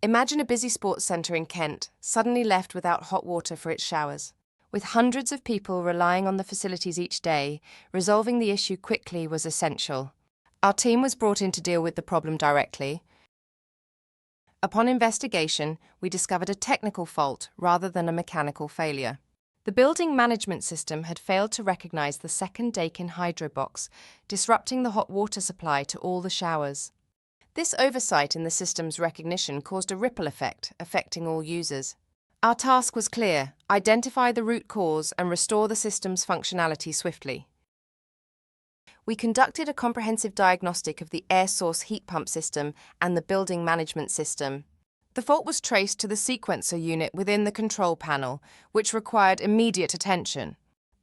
Imagine a busy sports centre in Kent, suddenly left without hot water for its showers. With hundreds of people relying on the facilities each day, resolving the issue quickly was essential. Our team was brought in to deal with the problem directly. Upon investigation, we discovered a technical fault rather than a mechanical failure. The building management system had failed to recognise the second Dakin hydro box, disrupting the hot water supply to all the showers. This oversight in the system's recognition caused a ripple effect, affecting all users. Our task was clear: identify the root cause and restore the system's functionality swiftly. We conducted a comprehensive diagnostic of the air source heat pump system and the building management system. The fault was traced to the sequencer unit within the control panel, which required immediate attention.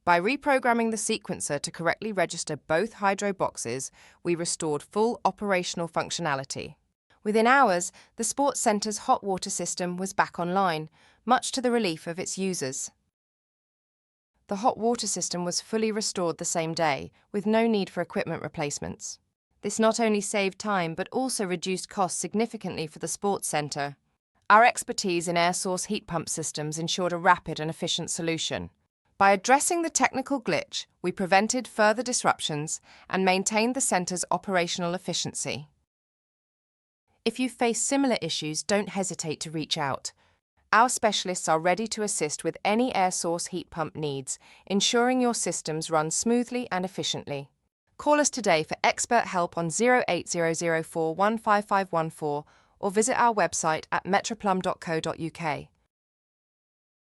By reprogramming the sequencer to correctly register both hydro boxes, we restored full operational functionality. Within hours, the sports centre's hot water system was back online, much to the relief of its users. The hot water system was fully restored the same day, with no need for equipment replacements. This not only saved time but also reduced costs significantly for the sports centre. Our expertise in air source heat pump systems ensured a rapid and efficient solution. By addressing the technical glitch, we prevented further disruptions and maintained the centre's operational efficiency. If you face similar issues, don't hesitate to reach out. Our specialists are ready to assist with any air source heat pump needs, ensuring your systems run smoothly and efficiently. Call us today for expert help on 08004 15514 or visit our website at metroplumb.co.uk.